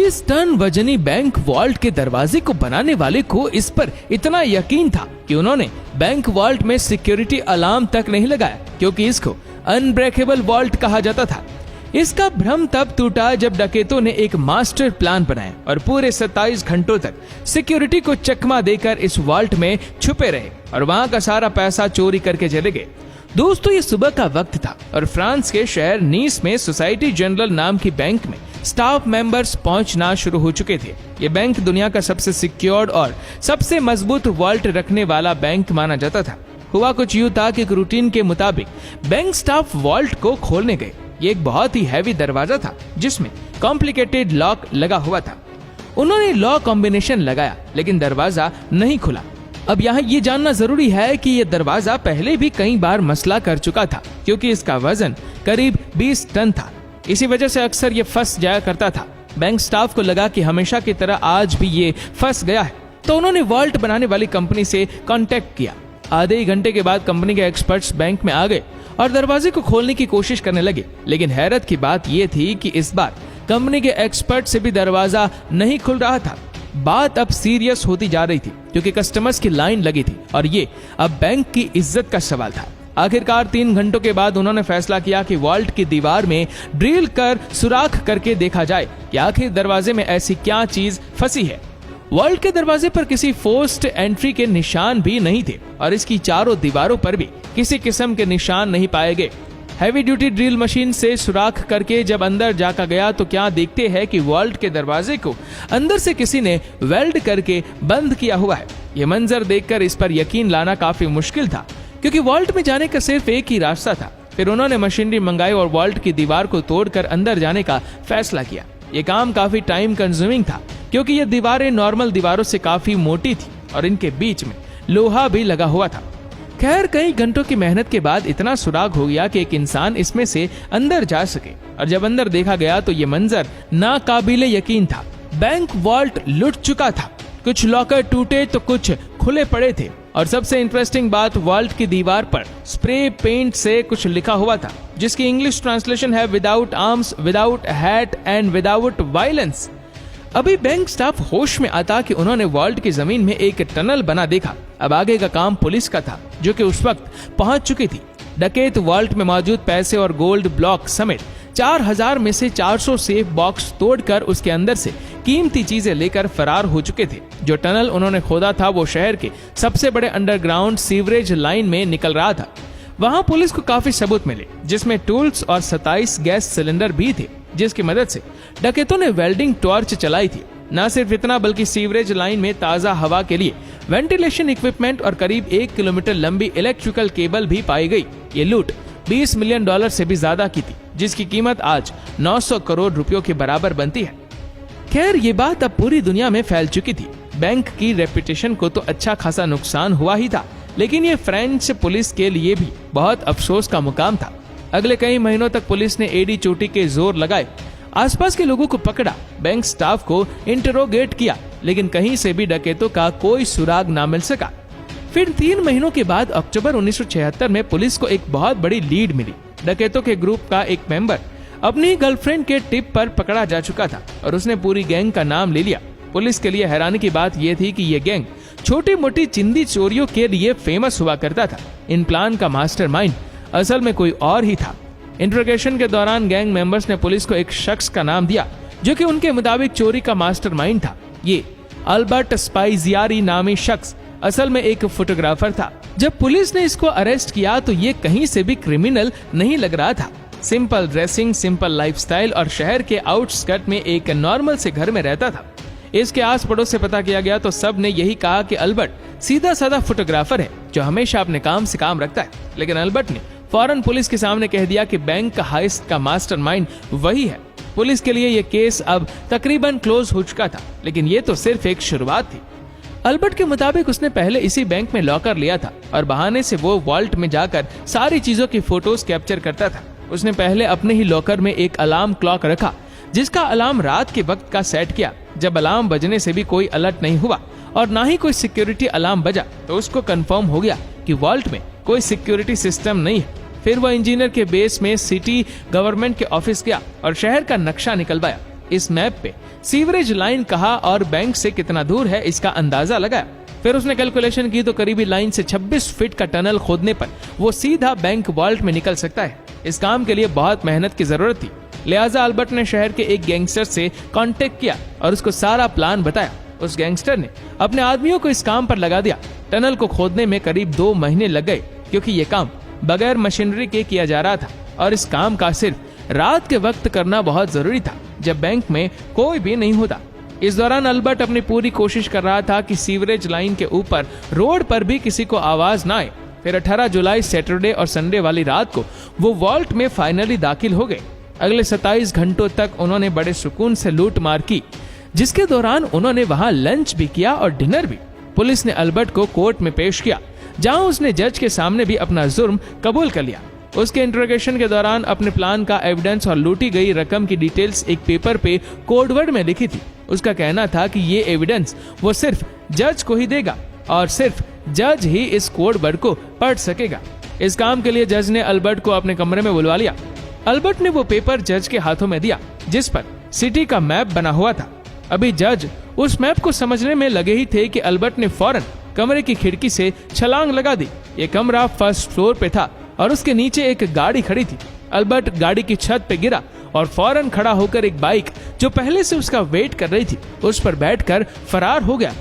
20 ton वजनी bank vault के दरवाजे को बनाने वाले को इस पर इतना यकीन था कि उन्होंने बैंक वॉल्ट में सिक्योरिटी अलार्म तक नहीं लगाया, क्योंकि इसको अनब्रेकेबल वॉल्ट कहा जाता था। इसका भ्रम तब टूटा जब डकैतों ने एक मास्टर प्लान बनाया और पूरे 27 घंटों तक सिक्योरिटी को चकमा देकर इस वॉल्ट में छुपे रहे और वहां का सारा पैसा चोरी करके चले गए। दोस्तों, ये सुबह का वक्त था और फ्रांस के शहर नीस में सोसाइटी जनरल नाम की बैंक में स्टाफ मेंबर्स पहुंचना शुरू हो चुके थे। ये बैंक दुनिया का सबसे सिक्योर्ड और सबसे मजबूत वॉल्ट रखने वाला बैंक माना जाता था। हुआ कुछ यूं था कि एक रूटीन के मुताबिक बैंक स्टाफ वॉल्ट को खोलने गए। ये एक बहुत ही हैवी दरवाजा था जिसमें कॉम्प्लिकेटेड लॉक लगा हुआ था। उन्होंने लॉक कॉम्बिनेशन लगाया लेकिन दरवाजा नहीं खुला। अब यहाँ ये जानना जरूरी है कि ये दरवाजा पहले भी कई बार मसला कर चुका था, क्योंकि इसका वजन करीब 20 टन था। इसी वजह से अक्सर ये फंस जाया करता था। बैंक स्टाफ को लगा कि हमेशा की तरह आज भी ये फंस गया है, तो उन्होंने वॉल्ट बनाने वाली कंपनी से कांटेक्ट किया। आधे ही घंटे के बाद कंपनी के एक्सपर्ट्स बैंक में आ गए और दरवाजे को खोलने की कोशिश करने लगे, लेकिन हैरत की बात यह थी कि इस बार कंपनी के एक्सपर्ट से भी दरवाजा नहीं खुल रहा था। बात अब सीरियस होती जा रही थी, क्योंकि कस्टमर्स की लाइन लगी थी और ये अब बैंक की इज्जत का सवाल था। आखिरकार 3 घंटों के बाद उन्होंने फैसला किया कि वॉल्ट की दीवार में ड्रिल कर सुराख करके देखा जाए कि आखिर दरवाजे में ऐसी क्या चीज फंसी है। वॉल्ट के दरवाजे पर किसी फोर्स्ड एंट्री के निशान भी नहीं थे और इसकी चारों दीवारों पर भी किसी किस्म के निशान नहीं पाए गए। हैवी ड्यूटी ड्रिल मशीन से सुराख करके जब अंदर जाकर गया तो क्या देखते हैं कि वॉल्ट के दरवाजे को अंदर से किसी ने वेल्ड करके बंद किया हुआ है। ये मंजर देखकर इस पर यकीन लाना काफी मुश्किल था, क्योंकि वॉल्ट में जाने का सिर्फ एक ही रास्ता था। फिर उन्होंने मशीनरी मंगाई और वॉल्ट की दीवार को तोड़कर अंदर जाने का फैसला किया। ये काम काफी टाइम कंज्यूमिंग था, क्योंकि ये दीवारें नॉर्मल दीवारों से काफी मोटी थी और इनके बीच में लोहा भी लगा हुआ था। खैर, कई घंटों की मेहनत के बाद इतना सुराग हो गया कि एक इंसान इसमें से अंदर जा सके, और जब अंदर देखा गया तो ये मंजर नाकाबिले यकीन था। बैंक वॉल्ट लुट चुका था। कुछ लॉकर टूटे तो कुछ खुले पड़े थे, और सबसे इंटरेस्टिंग बात, वॉल्ट की दीवार पर स्प्रे पेंट से कुछ लिखा हुआ था, जिसकी इंग्लिश ट्रांसलेशन है without arms, without hat and without violence. अभी बैंक स्टाफ होश में आता कि उन्होंने वॉल्ट की जमीन में एक टनल बना देखा। अब आगे का काम पुलिस का था, जो कि उस वक्त पहुंच चुकी थी। डकैत वॉल्ट में मौजूद पैसे और गोल्ड ब्लॉक समेत 4000 में से 400 सेफ बॉक्स तोड़कर उसके अंदर से कीमती चीजें लेकर फरार हो चुके थे। जो टनल उन्होंने खोदा था वो शहर के सबसे बड़े अंडरग्राउंड सीवरेज लाइन में निकल रहा था। वहां पुलिस को काफी सबूत मिले, जिसमें टूल्स और 27 गैस सिलेंडर भी थे, जिसकी मदद से डकैतों ने वेल्डिंग टॉर्च चलाई थी। न सिर्फ इतना, बल्कि सीवरेज लाइन में ताजा हवा के लिए वेंटिलेशन इक्विपमेंट और करीब 1 किलोमीटर लंबी इलेक्ट्रिकल केबल भी पाई गई। ये लूट $20 मिलियन से भी ज्यादा की थी, जिसकी कीमत आज 900 करोड़ रुपयों के बराबर बनती है। खैर, ये बात अब पूरी दुनिया में फैल चुकी थी। बैंक की रेपुटेशन को तो अच्छा खासा नुकसान हुआ ही था, लेकिन ये फ्रेंच पुलिस के लिए भी बहुत अफसोस का मुकाम था। अगले कई महीनों तक पुलिस ने एड़ी चोटी के जोर लगाए, आसपास के लोगों को पकड़ा, बैंक स्टाफ को इंटरोगेट किया, लेकिन कहीं से भी डकैतों का कोई सुराग ना मिल सका। फिर 3 महीनों के बाद अक्टूबर 1976 में पुलिस को एक बहुत बड़ी लीड मिली। डकैतों के ग्रुप का एक मेंबर अपनी गर्लफ्रेंड के टिप पर पकड़ा जा चुका था और उसने पूरी गैंग का नाम ले लिया। पुलिस के लिए हैरानी की बात यह थी कि यह गैंग छोटी मोटी चिंदी चोरियों के लिए फेमस हुआ करता था। इन प्लान का मास्टरमाइंड असल में कोई और ही था। इंट्रोगेशन के दौरान गैंग मेंबर्स ने पुलिस को एक शख्स का नाम दिया, जो कि उनके मुताबिक चोरी का मास्टरमाइंड था। ये अल्बर्ट स्पाइजियारी नामी शख्स असल में एक फोटोग्राफर था। जब पुलिस ने इसको अरेस्ट किया तो ये कहीं से भी क्रिमिनल नहीं लग रहा था। सिंपल ड्रेसिंग, सिंपल लाइफस्टाइल और शहर के आउटस्कर्ट में एक नॉर्मल से घर में रहता था। इसके आस पड़ोस से पता किया गया तो सब ने यही कहा कि अल्बर्ट सीधा साधा फोटोग्राफर है जो हमेशा अपने काम से काम रखता है। लेकिन अल्बर्ट ने फौरन पुलिस के सामने कह दिया कि बैंक का हाइस्ट का मास्टरमाइंड वही है। पुलिस के लिए यह केस अब तकरीबन क्लोज हो चुका था, लेकिन ये तो सिर्फ एक शुरुआत थी। अल्बर्ट के मुताबिक उसने पहले इसी बैंक में लॉकर लिया था और बहाने से वो वॉल्ट में जाकर सारी चीजों की फोटोज कैप्चर करता था। उसने पहले अपने ही लॉकर में एक अलार्म क्लॉक रखा, जिसका अलार्म रात के वक्त का सेट किया। जब अलार्म बजने से भी कोई अलर्ट नहीं हुआ और ना ही कोई सिक्योरिटी अलार्म बजा तो उसको कंफर्म हो गया कि वॉल्ट में कोई सिक्योरिटी सिस्टम नहीं है। फिर वह इंजीनियर के बेस में सिटी गवर्नमेंट के ऑफिस गया और शहर का नक्शा निकलवाया। इस मैप पे सीवरेज लाइन कहाँ और बैंक से कितना दूर है इसका अंदाजा लगाया। फिर उसने कैलकुलेशन की तो करीबी लाइन से 26 फीट का टनल खोदने पर वो सीधा बैंक वॉल्ट में निकल सकता है। इस काम के लिए बहुत मेहनत की जरूरत थी, लिहाजा अल्बर्ट ने शहर के एक गैंगस्टर से कांटेक्ट किया और उसको सारा प्लान बताया। उस गैंगस्टर ने अपने आदमियों को इस काम पर लगा दिया। टनल को खोदने में करीब 2 महीने लग गए, क्योंकि ये काम बगैर मशीनरी के किया जा रहा था और इस काम का सिर्फ रात के वक्त करना बहुत जरूरी था, जब बैंक में कोई भी नहीं होता। इस दौरान अल्बर्ट अपनी पूरी कोशिश कर रहा था कि सीवरेज लाइन के ऊपर रोड पर भी किसी को आवाज ना आए। फिर 18 जुलाई सैटरडे और संडे वाली रात को वो वॉल्ट में फाइनली दाखिल हो गए। अगले 27 घंटों तक उन्होंने बड़े सुकून से लूट मार की, जिसके दौरान उन्होंने वहां लंच भी किया और डिनर भी। पुलिस ने अल्बर्ट को कोर्ट में पेश किया, जहां उसने जज के सामने भी अपना जुर्म कबूल कर लिया। उसके इंट्रोगेशन के दौरान अपने प्लान का एविडेंस और लूटी गई रकम की डिटेल्स एक पेपर पे कोडवर्ड में लिखी थी। उसका कहना था कि ये एविडेंस वो सिर्फ जज को ही देगा और सिर्फ जज ही इस कोडवर्ड को पढ़ सकेगा। इस काम के लिए जज ने अल्बर्ट को अपने कमरे में बुलवा लिया। अल्बर्ट ने वो पेपर जज के हाथों में दिया, जिस पर सिटी का मैप बना हुआ था। अभी जज उस मैप को समझने में लगे ही थे कि अल्बर्ट ने फौरन कमरे की खिड़की से छलांग लगा दी। ये कमरा फर्स्ट फ्लोर पे था और उसके नीचे एक गाड़ी खड़ी थी। अल्बर्ट गाड़ी की छत पे गिरा और फौरन खड़ा होकर एक बाइक जो पहले से उसका वेट कर रही थी उस पर बैठकर फरार हो गया।